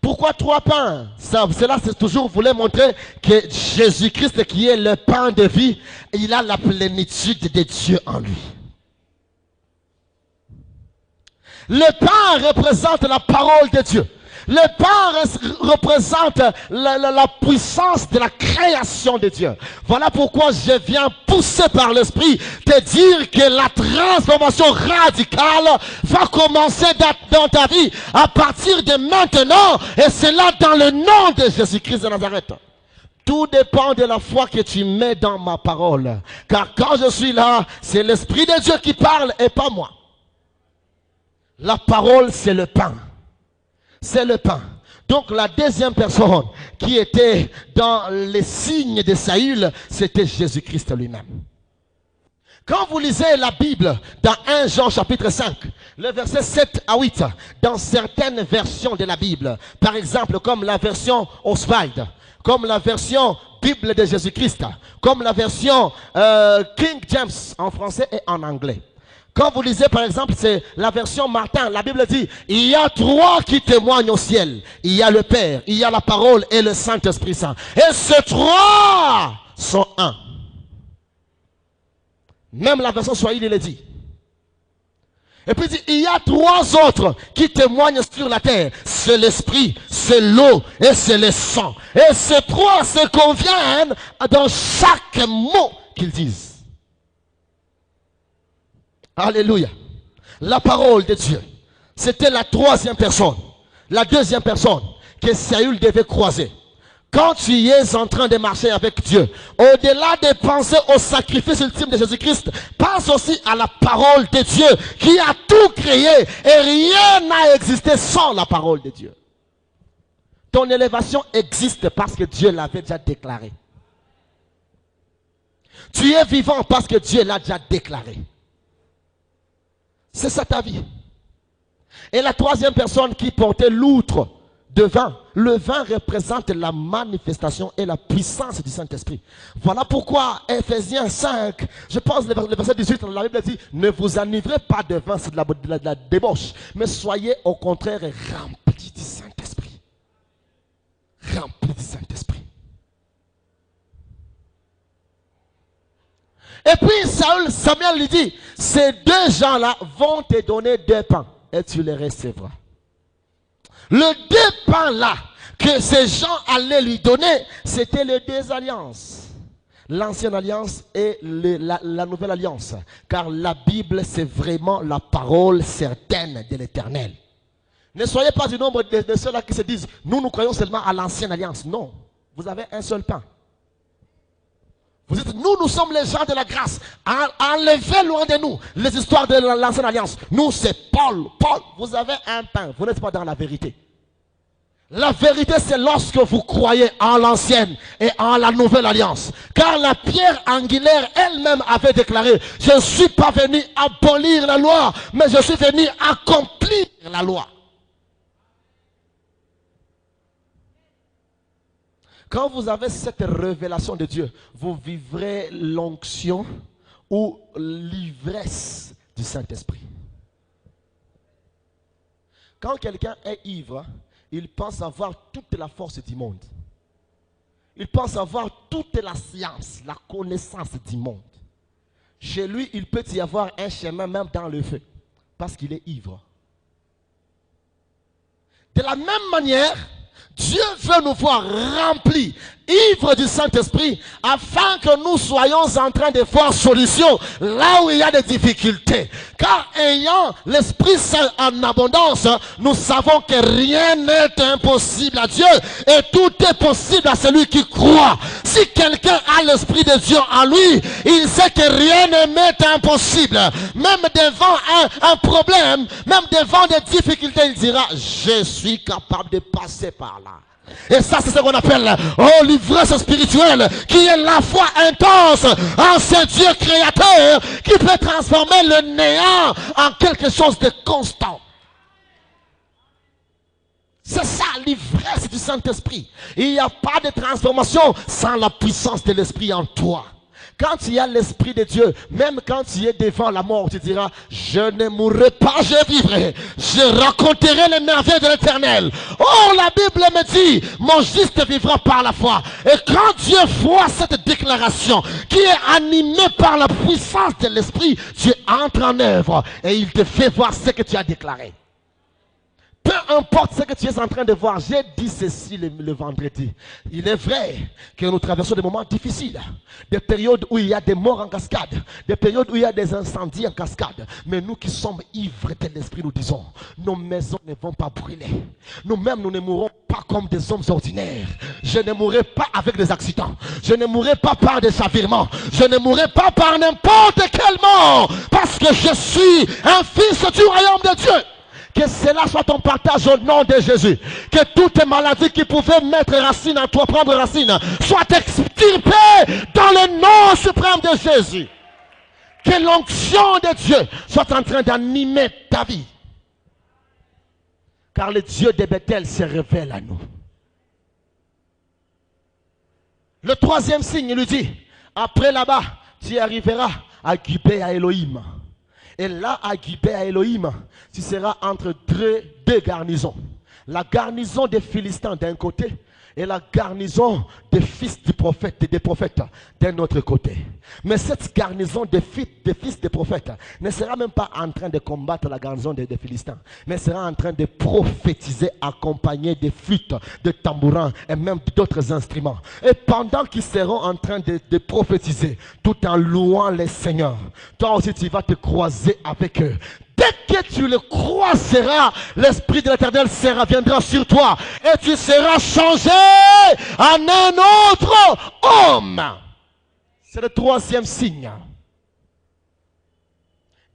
Pourquoi 3 pains? Cela, c'est toujours voulait montrer que Jésus-Christ, qui est le pain de vie, il a la plénitude de Dieu en lui. Le pain représente la parole de Dieu. Le pain représente la puissance de la création de Dieu. Voilà pourquoi je viens pousser par l'Esprit te dire que la transformation radicale va commencer dans ta vie à partir de maintenant. Et c'est là dans le nom de Jésus-Christ de Nazareth. Tout dépend de la foi que tu mets dans ma parole. Car quand je suis là, c'est l'Esprit de Dieu qui parle et pas moi. La parole, c'est le pain. C'est le pain. Donc la deuxième personne qui était dans les signes de Saül, c'était Jésus-Christ lui-même. Quand vous lisez la Bible dans 1 Jean chapitre 5, le verset 7 à 8, dans certaines versions de la Bible, par exemple comme la version Oswald, comme la version Bible de Jésus-Christ, comme la version King James en français et en anglais. Quand vous lisez par exemple, c'est la version Martin, la Bible dit, il y a 3 qui témoignent au ciel. Il y a le Père, il y a la parole et le Saint-Esprit Saint. Et ces 3 sont un. Même la version Swahili, il est dit. Et puis il dit, il y a 3 autres qui témoignent sur la terre. C'est l'esprit, c'est l'eau et c'est le sang. Et ces 3 se conviennent dans chaque mot qu'ils disent. Alléluia. La parole de Dieu. C'était la 3e personne. La 2e personne que Saül devait croiser. Quand tu es en train de marcher avec Dieu, au-delà de penser au sacrifice ultime de Jésus-Christ, pense aussi à la parole de Dieu qui a tout créé et rien n'a existé sans la parole de Dieu. Ton élévation existe parce que Dieu l'avait déjà déclaré. Tu es vivant parce que Dieu l'a déjà déclaré. C'est ça ta vie. Et la 3e personne qui portait l'outre de vin. Le vin représente la manifestation et la puissance du Saint-Esprit. Voilà pourquoi Ephésiens 5, je pense le verset 18, la Bible dit, ne vous enivrez pas de vin, c'est de la débauche, mais soyez au contraire remplis du Saint-Esprit. Remplis du Saint-Esprit. Et puis Samuel lui dit, ces 2 gens-là vont te donner 2 pains et tu les recevras. Le 2 pains là, que ces gens allaient lui donner, c'était les deux alliances. L'ancienne alliance et la nouvelle alliance. Car la Bible, c'est vraiment la parole certaine de l'Éternel. Ne soyez pas du nombre de ceux-là qui se disent, nous croyons seulement à l'ancienne alliance. Non, vous avez un seul pain. Vous dites, nous sommes les gens de la grâce. Enlevez loin de nous les histoires de l'ancienne alliance. Nous, c'est Paul. Paul, vous avez un pain. Vous n'êtes pas dans la vérité. La vérité, c'est lorsque vous croyez en l'ancienne et en la nouvelle alliance. Car la pierre angulaire elle-même avait déclaré, je ne suis pas venu abolir la loi, mais je suis venu accomplir la loi. Quand vous avez cette révélation de Dieu, vous vivrez l'onction ou l'ivresse du Saint-Esprit. Quand quelqu'un est ivre, il pense avoir toute la force du monde. Il pense avoir toute la science, la connaissance du monde. Chez lui, il peut y avoir un chemin même dans le feu, parce qu'il est ivre. De la même manière, Dieu veut nous voir remplis, ivres du Saint-Esprit, afin que nous soyons en train de voir solution là où il y a des difficultés. Car ayant l'Esprit Saint en abondance, nous savons que rien n'est impossible à Dieu et tout est possible à celui qui croit. Si quelqu'un a l'Esprit de Dieu en lui, il sait que rien ne m'est impossible. Même devant un problème, même devant des difficultés, il dira, je suis capable de passer par là. Et ça, c'est ce qu'on appelle l'ivresse spirituelle, qui est la foi intense en ce Dieu créateur qui peut transformer le néant en quelque chose de constant. C'est ça l'ivresse du Saint-Esprit. Il n'y a pas de transformation sans la puissance de l'Esprit en toi. Quand il y a l'Esprit de Dieu, même quand tu es devant la mort, tu diras, je ne mourrai pas, je vivrai. Je raconterai les merveilles de l'Éternel. Oh, la Bible me dit, mon juste vivra par la foi. Et quand Dieu voit cette déclaration, qui est animée par la puissance de l'Esprit, Dieu entre en œuvre et il te fait voir ce que tu as déclaré. Peu importe ce que tu es en train de voir, j'ai dit ceci le vendredi. Il est vrai que nous traversons des moments difficiles, des périodes où il y a des morts en cascade, des périodes où il y a des incendies en cascade. Mais nous qui sommes ivres de l'Esprit, nous disons, nos maisons ne vont pas brûler. Nous-mêmes, nous ne mourrons pas comme des hommes ordinaires. Je ne mourrai pas avec des accidents. Je ne mourrai pas par des chavirements. Je ne mourrai pas par n'importe quel mort. Parce que je suis un fils du royaume de Dieu. Que cela soit ton partage au nom de Jésus. Que toutes les maladies qui pouvaient mettre racine en toi, prendre racine, soient extirpées dans le nom suprême de Jésus. Que l'onction de Dieu soit en train d'animer ta vie. Car le Dieu de Bethel se révèle à nous. Le troisième signe, il lui dit, après là-bas, tu arriveras à Gibée à Elohim. Et là, à Gibée à Elohim, tu seras entre deux garnisons. La garnison des Philistins d'un côté et la garnison des fils du prophète, des prophètes d'un autre côté. Mais cette garnison des fils des prophètes ne sera même pas en train de combattre la garnison des Philistins, mais sera en train de prophétiser accompagné des flûtes, de tambourins et même d'autres instruments. Et pendant qu'ils seront en train de prophétiser, tout en louant les seigneurs, toi aussi tu vas te croiser avec eux. Dès que tu le croiseras, l'Esprit de l'Éternel viendra sur toi et tu seras changé en un autre homme. C'est le troisième signe.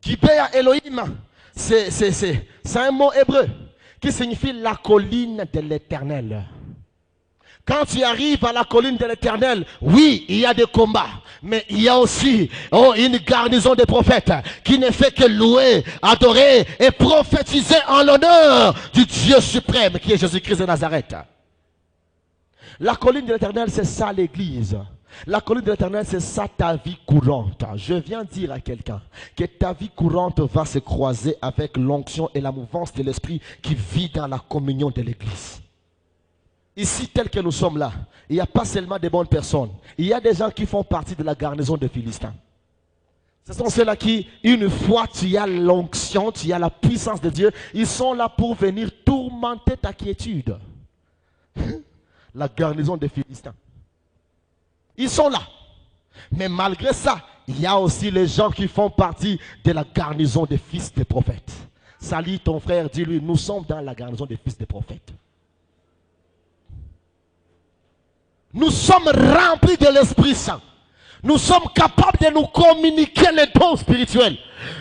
Gibée à Elohim, c'est un mot hébreu qui signifie la colline de l'Éternel. Quand tu arrives à la colline de l'Éternel, oui, il y a des combats. Mais il y a aussi une garnison de prophètes qui ne fait que louer, adorer et prophétiser en l'honneur du Dieu suprême qui est Jésus-Christ de Nazareth. La colline de l'Éternel, c'est ça l'église. La colline de l'Éternel, c'est ça ta vie courante. Je viens dire à quelqu'un que ta vie courante va se croiser avec l'onction et la mouvance de l'Esprit qui vit dans la communion de l'église. Ici, tel que nous sommes là, il n'y a pas seulement des bonnes personnes. Il y a des gens qui font partie de la garnison des Philistins. Ce sont ceux-là qui, une fois tu as l'onction, tu as la puissance de Dieu, ils sont là pour venir tourmenter ta quiétude. La garnison des Philistins. Ils sont là. Mais malgré ça, il y a aussi les gens qui font partie de la garnison des fils des prophètes. Salut ton frère, dis-lui, nous sommes dans la garnison des fils des prophètes. Nous sommes remplis de l'Esprit Saint. Nous sommes capables de nous communiquer les dons spirituels.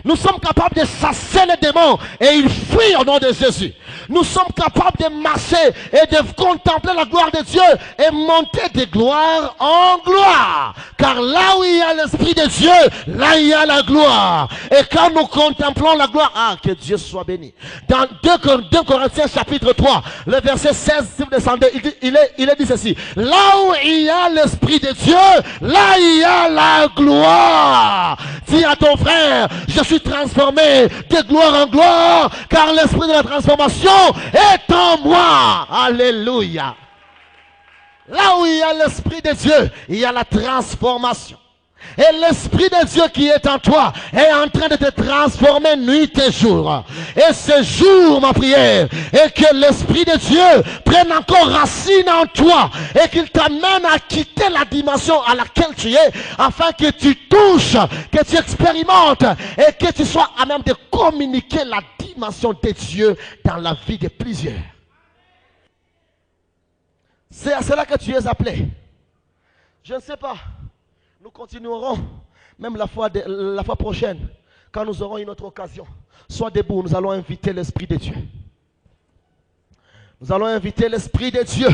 Nous sommes capables de chasser les démons et ils fuient au nom de Jésus. Nous sommes capables de marcher et de contempler la gloire de Dieu et monter de gloire en gloire. Car là où il y a l'Esprit de Dieu, là il y a la gloire. Et quand nous contemplons la gloire, que Dieu soit béni. Dans 2 Corinthiens chapitre 3, le verset 16, si vous descendez, il est dit ceci. Là où il y a l'Esprit de Dieu, là il y a la gloire. Dis à ton frère, je suis transformé de gloire en gloire, car l'esprit de la transformation est en moi. Alléluia. Là où il y a l'Esprit de Dieu, il y a la transformation. Et l'Esprit de Dieu qui est en toi est en train de te transformer nuit et jour. Et ce jour, ma prière, est que l'Esprit de Dieu prenne encore racine en toi et qu'il t'amène à quitter la dimension à laquelle tu es, afin que tu touches, que tu expérimentes et que tu sois à même de communiquer la dimension de Dieu dans la vie de plusieurs. C'est à cela que tu es appelé. Je ne sais pas. Nous continuerons, même la fois prochaine, quand nous aurons une autre occasion. Sois debout, nous allons inviter l'Esprit de Dieu. Nous allons inviter l'Esprit de Dieu.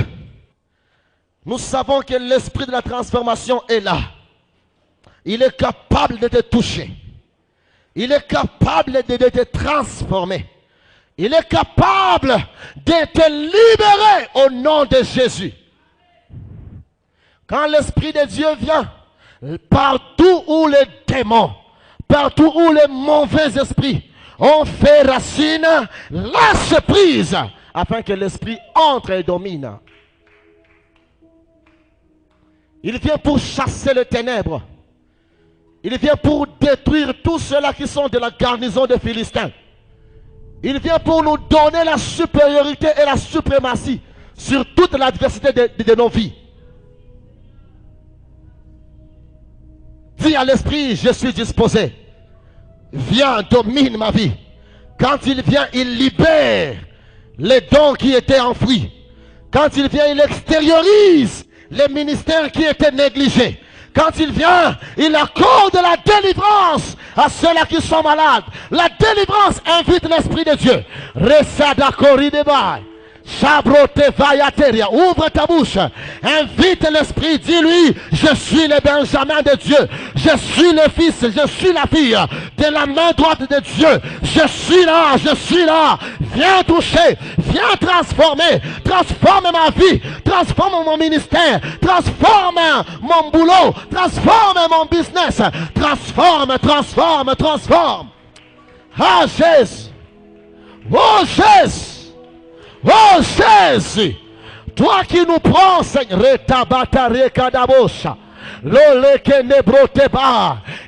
Nous savons que l'Esprit de la transformation est là. Il est capable de te toucher. Il est capable de te transformer. Il est capable de te libérer au nom de Jésus. Quand l'Esprit de Dieu vient, partout où les démons, partout où les mauvais esprits ont fait racine, lâche prise afin que l'esprit entre et domine. Il vient pour chasser les ténèbres. Il vient pour détruire tous ceux-là qui sont de la garnison des Philistins. Il vient pour nous donner la supériorité et la suprématie sur toute l'adversité de nos vies. Dis à l'esprit, je suis disposé. Viens, domine ma vie. Quand il vient, il libère les dons qui étaient enfouis. Quand il vient, il extériorise les ministères qui étaient négligés. Quand il vient, il accorde la délivrance à ceux-là qui sont malades. La délivrance invite l'Esprit de Dieu. Resada Korideba. Ouvre ta bouche, invite l'Esprit, dis-lui, je suis le Benjamin de Dieu, je suis le fils, je suis la fille de la main droite de Dieu, je suis là, viens toucher, viens transformer, transforme ma vie, transforme mon ministère, transforme mon boulot, transforme mon business, transforme. Ah Jésus, oh Jésus. Oh Jésus, toi qui nous prends, Seigneur,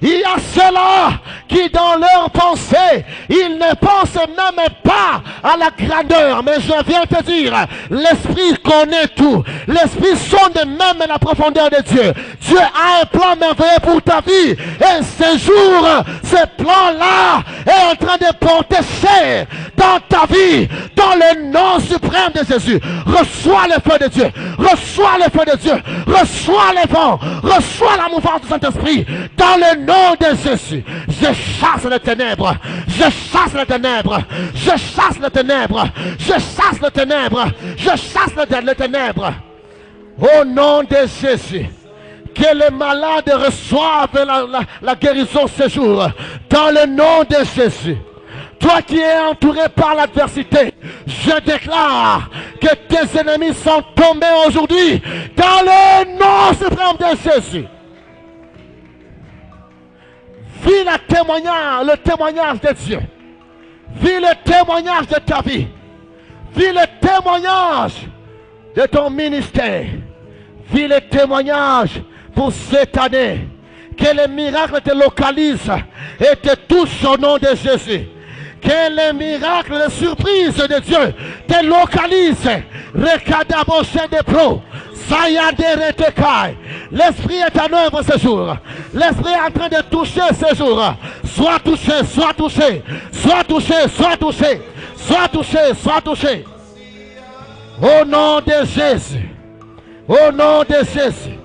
il y a ceux-là qui dans leur pensée, ils ne pensent même pas à la grandeur. Mais je viens te dire, l'Esprit connaît tout. L'Esprit sonde même la profondeur de Dieu. Dieu a un plan merveilleux pour ta vie. Et ce jour, ce plan-là est en train de porter chair dans ta vie. Dans le nom suprême de Jésus. Reçois le feu de Dieu. Reçois le feu de Dieu. Reçois les vents. Reçois la mouvance du Saint-Esprit. Dans le nom de Jésus. Je chasse les ténèbres. Je chasse les ténèbres. Je chasse les ténèbres. Je chasse les ténèbres. Je chasse les ténèbres. Au nom de Jésus. Que les malades reçoivent la guérison ce jour. Dans le nom de Jésus. Toi qui es entouré par l'adversité, je déclare que tes ennemis sont tombés aujourd'hui dans le nom suprême de Jésus. Vis le témoignage de Dieu. Vis le témoignage de ta vie. Vis le témoignage de ton ministère. Vis le témoignage pour cette année. Que les miracles te localisent et te touchent au nom de Jésus. Que les miracles, les surprises de Dieu te localisent. Recadabosé de pro. L'Esprit est en œuvre ce jour. L'Esprit est en train de toucher ce jour. Sois touché, sois touché. Sois touché, sois touché. Sois touché, sois touché. Au nom de Jésus. Au nom de Jésus.